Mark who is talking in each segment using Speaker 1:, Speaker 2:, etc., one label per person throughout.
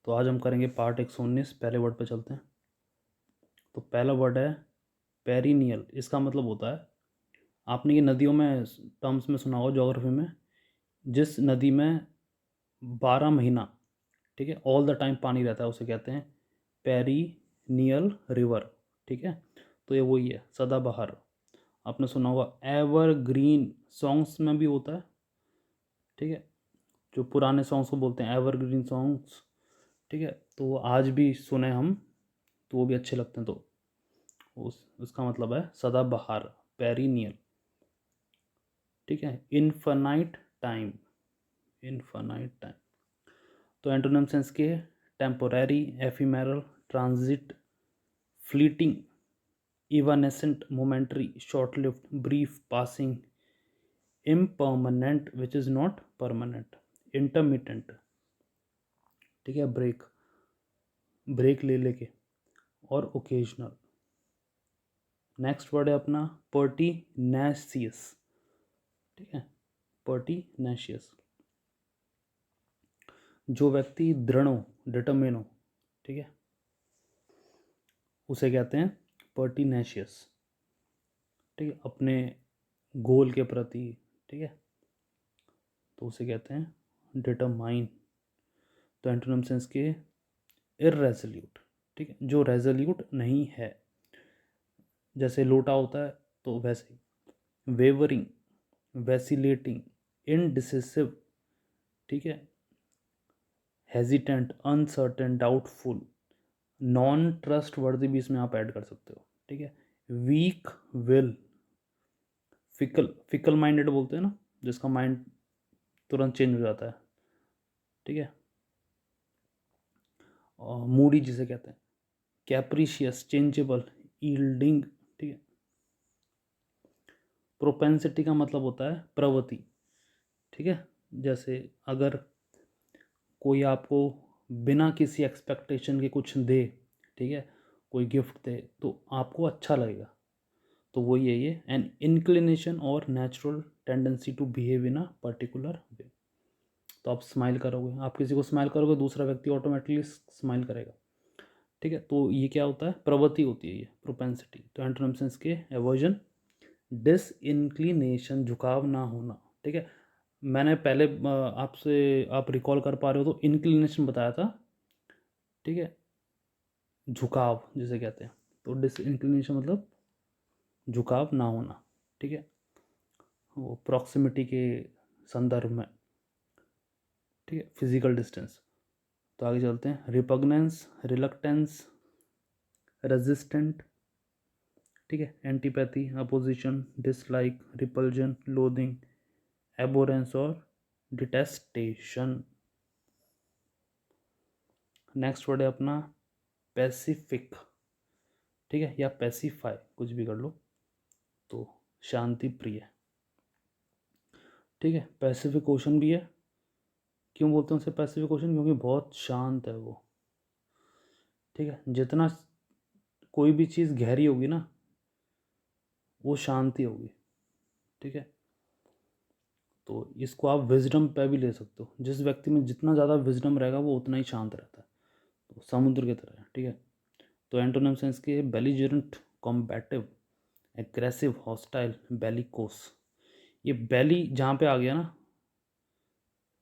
Speaker 1: तो आज हम करेंगे पार्ट 119। पहले वर्ड पे चलते हैं। तो पहला वर्ड है पेरिनियल। इसका मतलब होता है, आपने ये नदियों में टर्म्स में सुना होगा ज्योग्राफी में, जिस नदी में 12 महीना, ठीक है, ऑल द टाइम पानी रहता है उसे कहते हैं पेरिनियल रिवर। ठीक है, तो ये वही है सदाबहार। आपने सुना होगा एवरग्रीन सॉन्ग्स में भी होता है। ठीक है, जो पुराने सॉन्ग्स को बोलते हैं एवरग्रीन सॉन्ग्स। ठीक है, तो वो आज भी सुने हम तो वो भी अच्छे लगते हैं। तो उसका मतलब है सदाबहार, पेरिनियल। ठीक है, इनफाइनाइट टाइम, इनफाइनाइट टाइम। तो एंटोनिम सेंस के temporary, ephemeral, transit, fleeting, evanescent, momentary, short lived, brief, passing, impermanent which is not permanent, intermittent. ठीक है, ब्रेक, ब्रेक ले लेके, और ओकेजनल। नेक्स्ट वर्ड है अपना पर्टिनेशियस। ठीक है, पर्टिनेशियस, जो व्यक्ति दृढ़ हो, डिटर्मिन हो, ठीक है, उसे कहते हैं पर्टिनेशियस। ठीक है, अपने गोल के प्रति। ठीक है, तो उसे कहते हैं डिटरमाइन। तो एंटोनिम सेंस के इर्रेजोल्यूट। ठीक है, जो रेजोल्यूट नहीं है, जैसे लोटा होता है तो वैसे ही। वेवरिंग, वैसिलेटिंग, इनडिसिसिव, ठीक है, hesitant, uncertain, doubtful, non trust वर्दी भी इसमें आप ऐड कर सकते हो। ठीक है, weak will, fickle, fickle minded बोलते हैं ना, जिसका माइंड तुरंत चेंज हो जाता है। ठीक है, और मूडी जिसे कहते हैं, कैप्रिशियस, चेंजेबल, ईल्डिंग। ठीक है, प्रोपेंसिटी का मतलब होता है प्रवृत्ति। ठीक है, जैसे अगर कोई आपको बिना किसी एक्सपेक्टेशन के कुछ दे, ठीक है, कोई गिफ्ट दे, तो आपको अच्छा लगेगा। तो वही है ये, एन इंक्लिनेशन और natural tendency to behave in a particular way. तो आप स्माइल करोगे, आप किसी को स्माइल करोगे, दूसरा व्यक्ति ऑटोमेटिकली स्माइल करेगा। ठीक है, तो ये क्या होता है, प्रवृत्ति होती है ये, प्रोपेंसिटी। तो एंटोनिम सेंस के एवर्जन, डिसइंक्लिनेशन, झुकाव ना होना। ठीक है, मैंने पहले आपसे, आप रिकॉल कर पा रहे हो तो इंक्लिनेशन बताया था। ठीक है, झुकाव जिसे कहते हैं, तो डिसइंक्लिनेशन मतलब झुकाव ना होना। ठीक है, वो प्रॉक्सिमिटी के संदर्भ में। ठीक है, फिजिकल डिस्टेंस। तो आगे चलते हैं, रिपग्नेंस, रिलक्टेंस, रेजिस्टेंट। ठीक है, antipathy, opposition, dislike, repulsion, loathing, abhorrence और डिटेस्टेशन। नेक्स्ट वर्ड है अपना पैसिफिक। ठीक है, या पैसिफाई, कुछ भी कर लो, तो शांति प्रिय। ठीक है, पैसिफिक ओशन भी है। क्यों बोलते हैं उसे पैसिफिक ओशन, क्योंकि बहुत शांत है वो। ठीक है, जितना कोई भी चीज़ गहरी होगी ना, वो शांति होगी। ठीक है, तो इसको आप विजडम पे भी ले सकते हो। जिस व्यक्ति में जितना ज़्यादा विजडम रहेगा वो उतना ही शांत रहता है, तो समुद्र की तरह है। ठीक है, तो एंटोनिम सेंस के belligerent, combative, aggressive, hostile, bellicose. ये बेली जहाँ पे आ गया ना,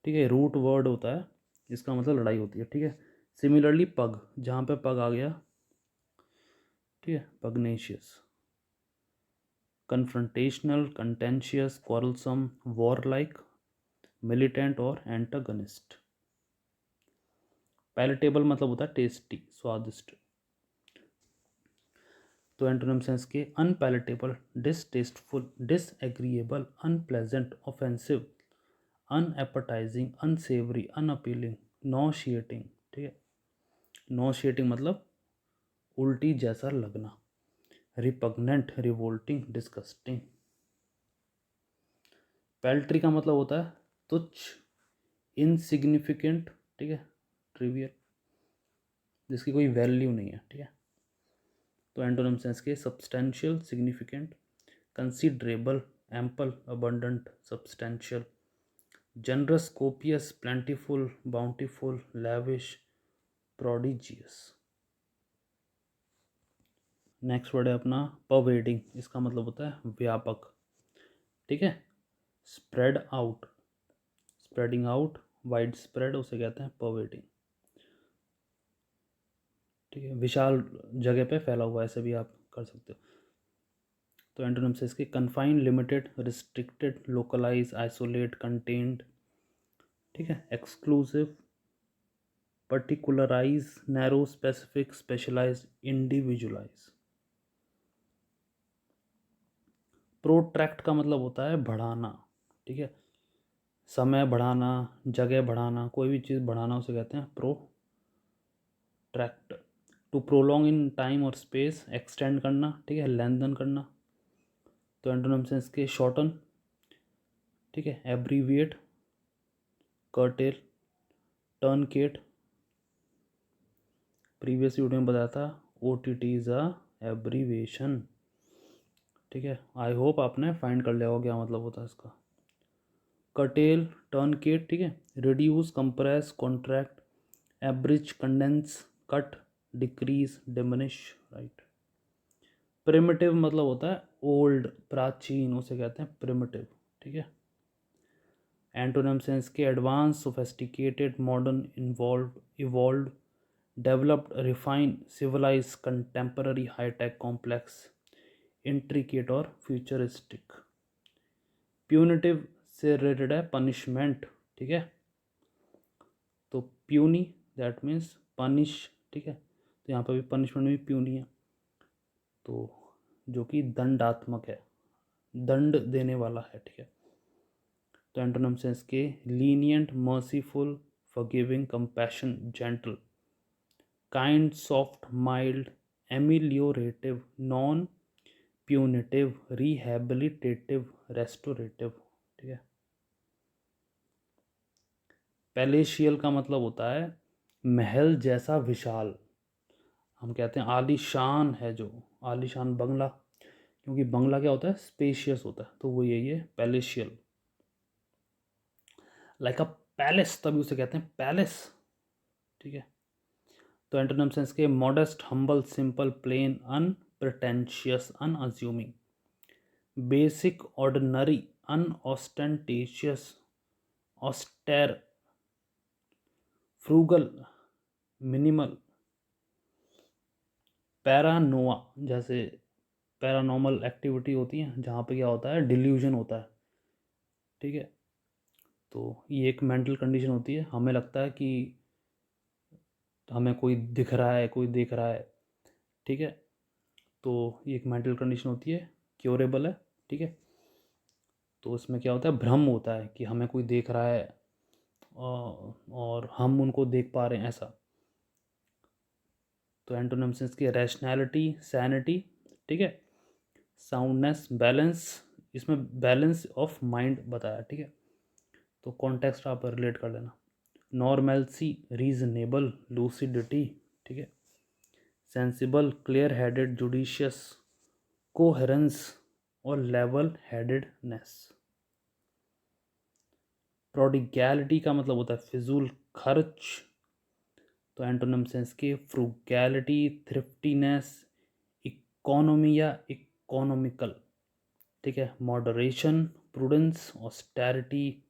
Speaker 1: ठीक है, रूट वर्ड होता है, इसका मतलब लड़ाई होती है। ठीक है, सिमिलरली पग, जहाँ पे पग आ गया, ठीक है, पगनेशियस, कन्फ्रंटेशनल, कंटेंशियस, क्वारलसम, वॉरलाइक, मिलिटेंट और एंटागनिस्ट। पैलेटेबल मतलब होता है टेस्टी, स्वादिष्ट। तो एंटोनिम सेंस के अनपैलेटेबल, डिसटेस्टफुल, डिसएग्रीएबल, अनप्लेजेंट, ऑफेंसिव, अनएपेटाइजिंग, अनसेवरी, अनअपीलिंग, नॉशिएटिंग। ठीक है, नॉशिएटिंग मतलब उल्टी जैसा लगना, रिपग्नेंट, रिवोल्टिंग, डिस्गस्टिंग। पैल्ट्री का मतलब होता है तुच्छ, इनसिग्निफिकेंट, ठीक है, ट्रिवियल, जिसकी कोई वैल्यू नहीं है। ठीक है, तो एंटोनिम सेंस के substantial, significant, considerable, ample, abundant, substantial, generous, copious, plentiful, bountiful, lavish, prodigious. Next word है अपना परवेडिंग, इसका मतलब होता है व्यापक, ठीक है। Spread out, spreading out, wide spread, उसे कहते हैं परवेडिंग, ठीक है। विशाल जगह पे फैला हुआ, ऐसे भी आप कर सकते हो। तो एंटोनिम्स इसके confined, limited, restricted, localise, isolate, contained, ठीक है। Exclusive, particularise, narrow, specific, specialise, individualise. Protract का मतलब होता है बढ़ाना, ठीक है। समय बढ़ाना, जगह बढ़ाना, कोई भी चीज़ बढ़ाना उसे कहते हैं प्रोट्रैक्ट। टू प्रोलॉन्ग इन टाइम और स्पेस, एक्सटेंड करना, ठीक है, लेंथन करना। तो एंटोनिम्स हैं इसके शॉर्टन, ठीक है, एब्रीविएट, कर्टेल, टर्नकेट, प्रीवियस वीडियो में बताया था OTT इज़ अ एब्रीविएशन, ठीक है। आई होप आपने फाइंड कर लिया होगा क्या मतलब होता है इसका। कर्टेल, टर्नकेट, ठीक है। Reduce, compress, contract, abridge, condense, cut, decrease, diminish, right. Primitive मतलब होता है ओल्ड, प्राचीन, उसे कहते हैं प्रिमिटिव, ठीक है। एंटोनिम्स हैं इसके advance, sophisticated, modern, evolve, developed, refine, civilize, contemporary, high tech, complex, intricate और फ्यूचरिस्टिक। प्यूनिटिव से रिलेटेड है पनिशमेंट, ठीक है। तो प्यूनी दैट मीन्स पनिश, ठीक है। तो यहाँ पर भी पनिशमेंट भी प्यूनी है, तो जो कि दंडात्मक है, दंड देने वाला है, ठीक है। तो एंटोनिम्स हैं इसके lenient, merciful, forgiving, compassion, gentle, kind, soft, mild, ameliorative, non punitive, rehabilitative, restorative, ठीक है। पैलेशियल का मतलब होता है महल जैसा विशाल, हम कहते हैं आलीशान है, जो आलीशान बंगला, क्योंकि बंगला क्या होता है स्पेशियस होता है, तो वो यही है पैलेशियल, लाइक अ पैलेस, तभी उसे कहते हैं पैलेस, ठीक है। तो एंटोनिम्स हैं इसके modest, humble, simple, plain, unpretentious, unassuming, basic, ordinary, unostentatious, austere, frugal, minimal, paranoia, जैसे पैरानॉर्मल एक्टिविटी होती है जहाँ पे क्या होता है डिल्यूजन होता है, ठीक है। तो ये एक मेंटल कंडीशन होती है, हमें लगता है कि हमें कोई दिख रहा है, कोई देख रहा है, ठीक है। तो ये एक मेंटल कंडीशन होती है, क्योरेबल है, ठीक है। तो इसमें क्या होता है भ्रम होता है कि हमें कोई देख रहा है और हम उनको देख पा रहे हैं, ऐसा। तो एंटोनिम्स इसकी रैशनैलिटी, सैनिटी, ठीक है, साउंडनेस, बैलेंस, इसमें बैलेंस ऑफ माइंड बताया, ठीक है। तो कॉन्टेक्स्ट आप रिलेट कर लेना। नॉर्मैलिटी, रीजनेबल, लूसिडिटी, ठीक है। Sensible, clear headed, judicious, coherence और लेवल हेडेडनेस। प्रोडिगैलिटी का मतलब होता है फिजूल खर्च, तो एंटोनिम्स हैं इसके फ्रूगैलिटी, थ्रिफ्टीनेस, इकोनॉमी या इकोनॉमिकल, ठीक है। मॉडरेशन, प्रूडेंस, ऑस्टेरिटी,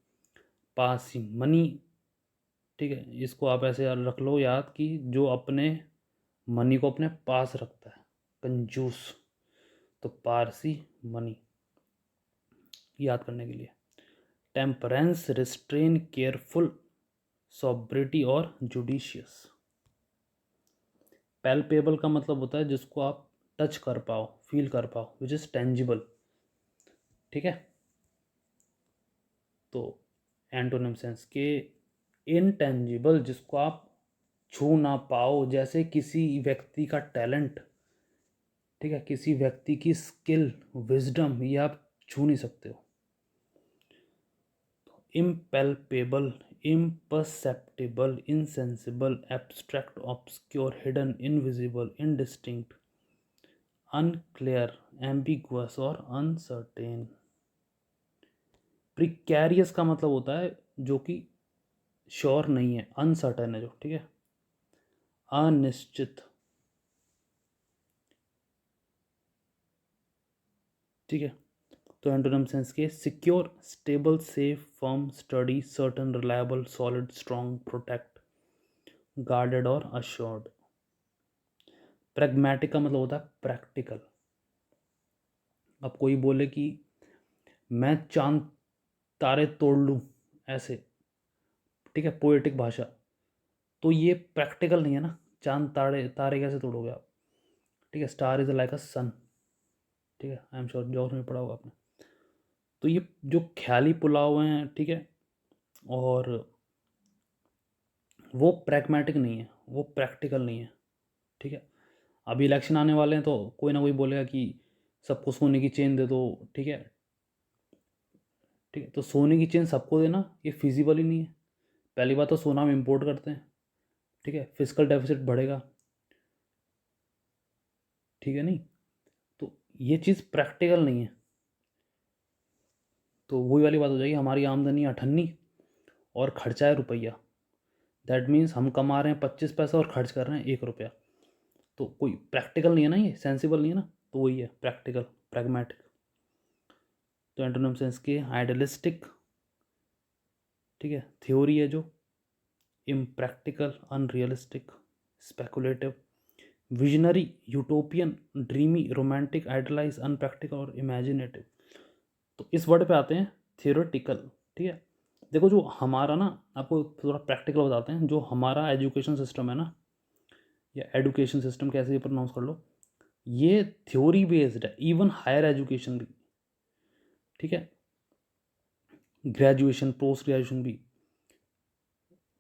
Speaker 1: पार्सिमनी, ठीक है। इसको आप ऐसे रख लो याद कि जो अपने मनी को अपने पास रखता है, कंजूस, तो पारसी मनी, याद करने के लिए। टेम्परेंस, रिस्ट्रेन, केयरफुल, सॉब्रिटी और जुडिशियस। पैल्पेबल का मतलब होता है जिसको आप टच कर पाओ, फील कर पाओ, विच इज़ टेंजिबल, ठीक है। तो एंटोनिम सेंस के इनटेंजिबल, जिसको आप छू ना पाओ, जैसे किसी व्यक्ति का टैलेंट, ठीक है, किसी व्यक्ति की स्किल, विजडम, ये आप छू नहीं सकते हो। इम्पैल्पेबल, imperceptible, insensible, abstract, obscure, hidden, invisible, indistinct, unclear, ambiguous और uncertain। प्रिकैरियस का मतलब होता है जो कि श्योर नहीं है, अनसर्टेन है जो, ठीक है। अनिश्चित, ठीक है। तो एंटोनिम सेंस के secure, stable, safe, firm, study, certain, reliable, solid, strong, protect, guarded और अश्योर्ड। प्रैग्मेटिक का मतलब होता है प्रैक्टिकल। अब कोई बोले कि मैं चांद तारे तोड़ लूँ ऐसे, ठीक है, पोएटिक भाषा, तो ये प्रैक्टिकल नहीं है ना। चांद तारे तारे कैसे तोड़ोगे आप, ठीक है। स्टार इज लाइक अ सन, ठीक है, आई एम श्योर जॉब में पढ़ा होगा आपने। तो ये जो ख्याली पुलाव हैं, ठीक है, और वो प्रैग्मेटिक नहीं है, वो प्रैक्टिकल नहीं है, ठीक है। अभी इलेक्शन आने वाले हैं तो कोई ना कोई बोलेगा कि सबको सोने की चेन दे दो, ठीक है, ठीक है। तो सोने की चेन सबको देना ये फिजिबल ही नहीं है। पहली बात तो सोना हम इम्पोर्ट करते हैं, ठीक है, फिजिकल डेफिसिट बढ़ेगा, ठीक है नहीं। तो ये चीज़ प्रैक्टिकल नहीं है। तो वही वाली बात हो जाएगी, हमारी आमदनी अठन्नी और खर्चा है रुपया। दैट मीन्स हम कमा रहे हैं 25 पैसा और खर्च कर रहे हैं 1 रुपया। तो कोई प्रैक्टिकल नहीं है ना, ये सेंसिबल नहीं है ना। तो वही है प्रैक्टिकल, प्रैग्मेटिक। तो एंटोनिम सेंस के आइडियलिस्टिक, ठीक है, थ्योरी है जो, impractical, unrealistic, speculative, visionary, utopian, dreamy, romantic, idealize, unpractical और इमेजिनेटिव। तो इस वर्ड पे आते हैं थियोरेटिकल, ठीक है। देखो जो हमारा ना, आपको थोड़ा प्रैक्टिकल बताते हैं, जो हमारा एजुकेशन सिस्टम है ना, या एडुकेशन सिस्टम कैसे भी प्रोनाउंस कर लो, ये थ्योरी बेस्ड है। इवन हायर एजुकेशन भी, ठीक है, ग्रेजुएशन, पोस्ट ग्रेजुएशन भी।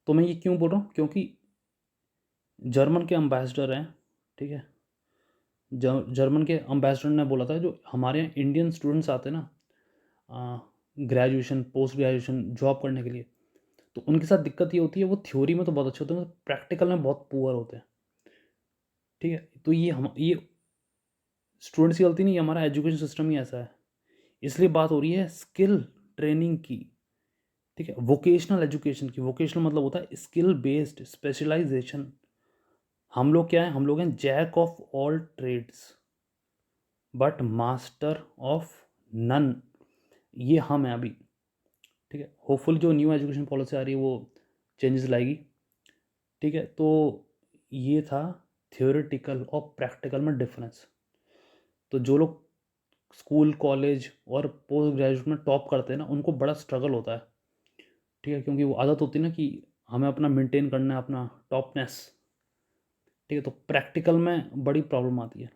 Speaker 1: तो मैं ये क्यों बोल रहा हूँ, क्योंकि जर्मन के अम्बेसडर हैं, ठीक है, जर्मन के अम्बेसडर ने बोला था जो हमारे यहाँ इंडियन स्टूडेंट्स आते हैं ना ग्रेजुएशन, पोस्ट ग्रेजुएशन, जॉब करने के लिए, तो उनके साथ दिक्कत ये होती है, वो थ्योरी में तो बहुत अच्छे होते हैं, प्रैक्टिकल में बहुत पुअर होते हैं, ठीक है। तो ये स्टूडेंट्स की गलती नहीं, हमारा एजुकेशन सिस्टम ही ऐसा है। इसलिए बात हो रही है स्किल ट्रेनिंग की, ठीक है, वोकेशनल एजुकेशन की। वोकेशनल मतलब होता है स्किल बेस्ड स्पेशलाइजेशन। हम लोग क्या है, हम लोग हैं jack of all trades but master of none. ये हम हैं अभी, ठीक है। होपफुल जो न्यू एजुकेशन पॉलिसी आ रही है वो चेंजेस लाएगी, ठीक है। तो ये था थियोरेटिकल और प्रैक्टिकल में डिफरेंस। तो जो लोग स्कूल, कॉलेज और पोस्ट ग्रेजुएट में टॉप करते हैं ना, उनको बड़ा स्ट्रगल होता है, ठीक है, क्योंकि वो आदत होती है ना कि हमें अपना मेंटेन करना है, अपना टॉपनेस, ठीक है। तो प्रैक्टिकल में बड़ी प्रॉब्लम आती है।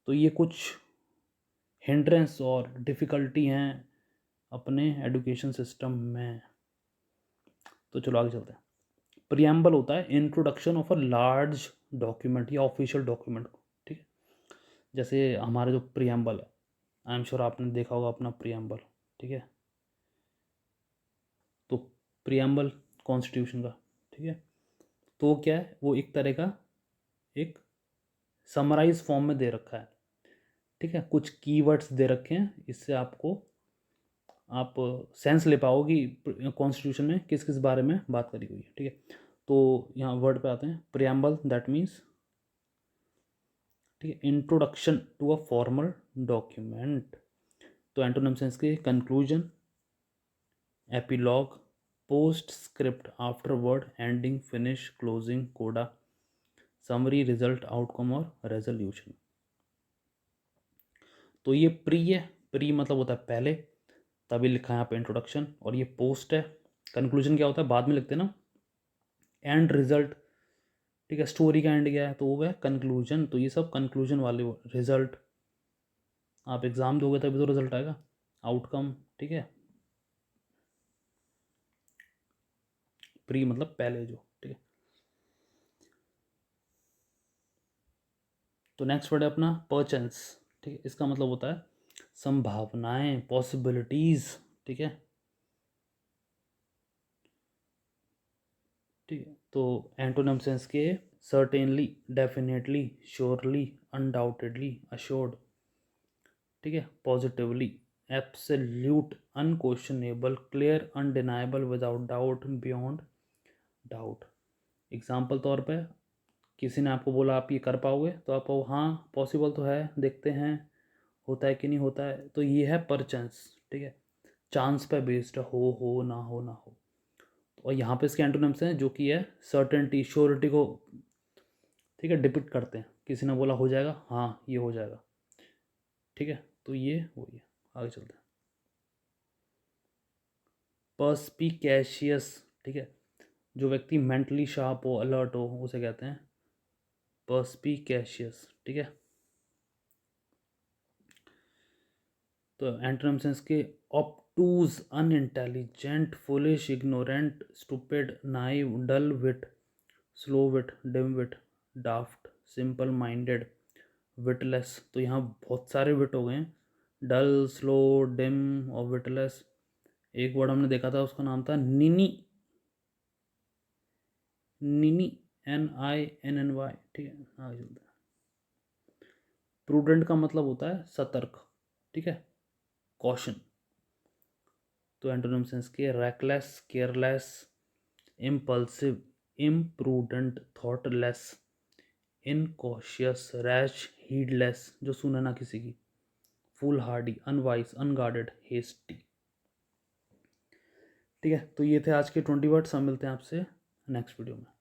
Speaker 1: तो ये कुछ हिंड्रेंस और डिफ़िकल्टी हैं अपने एजुकेशन सिस्टम में। तो चलो आगे चलते हैं। प्रियम्बल होता है introduction of a large document या ऑफिशियल डॉक्यूमेंट को, ठीक है। जैसे हमारा जो प्रियम्बल है, आई एम श्योर आपने देखा होगा अपना प्रियम्बल, ठीक है। तो प्रियम्बल कॉन्स्टिट्यूशन का, ठीक है, तो क्या है, वो एक तरह का एक समराइज फॉर्म में दे रखा है, ठीक है। कुछ कीवर्ड्स दे रखे हैं, इससे आपको आप सेंस ले पाओ कि कॉन्स्टिट्यूशन में किस किस बारे में बात करी हुई है, ठीक है। तो यहाँ वर्ड पे आते हैं, प्रियम्बल दैट मीन्स, ठीक है, introduction to a formal document. तो एंटोनिम सेंस के conclusion, epilogue, post script, after word, ending, finish, closing, coda, summary, result, outcome और रेजोल्यूशन। तो ये प्री है, प्री मतलब होता है पहले, तभी लिखा है यहाँ पे इंट्रोडक्शन। और ये पोस्ट है, कंक्लूजन क्या होता है बाद में लिखते हैं ना, एंड रिजल्ट, ठीक है, स्टोरी का एंड क्या है तो वो है कंक्लूजन। तो ये सब कंक्लूजन वाले, रिजल्ट आप एग्ज़ाम दोगे तभी तो रिजल्ट आएगा, आउटकम, ठीक है। प्री मतलब पहले जो, ठीक है। तो नेक्स्ट वर्ड है अपना परचेंस, ठीक है, इसका मतलब होता है संभावनाएं, पॉसिबिलिटीज़, ठीक है, ठीक है। तो एंटोनिम सेंस के certainly, definitely, surely, undoubtedly, assured, ठीक है, positively, absolute, unquestionable, clear, undeniable, without doubt, beyond doubt. Example तौर पे किसी ने आपको बोला आप ये कर पाओगे, तो आप कहो हाँ पॉसिबल तो है, देखते हैं होता है कि नहीं होता है। तो ये है पर चांस, ठीक है, चांस पे बेस्ड हो ना हो ना हो। और यहाँ पे इसके एंटोनिम्स हैं जो कि है सर्टेनिटी, श्योरिटी को, ठीक है, डिपिक्ट करते हैं। किसी ने बोला हो जाएगा, हाँ ये हो जाएगा, ठीक है। तो ये वही है, आगे चलते हैं। पर्सपिकेशियस, ठीक है, जो व्यक्ति मेंटली शार्प हो, अलर्ट हो, उसे कहते हैं पर्सपिकेशियस, ठीक है। तो एंटोनिम्स हैं इसके obtuse, unintelligent, foolish, ignorant, stupid, naive, dull wit, slow wit, dim wit, daft, simple minded, witless. तो यहाँ बहुत सारे विट हो गए हैं, डल, स्लो, डिम और विटलेस। एक वर्ड हमने देखा था, उसका नाम था निनी, निनी, NINNY, ठीक है, आगे चलते हैं। प्रूडेंट का मतलब होता है सतर्क, ठीक है, कॉशन। तो एंटोनिम्स हैं इसके reckless, careless, impulsive, imprudent, thoughtless, incautious, rash, heedless, जो सुने ना किसी की, foolhardy, unwise, unguarded, hasty. ठीक है, तो ये थे आज के 20 वर्ड्स। हम मिलते हैं आपसे नेक्स्ट वीडियो में।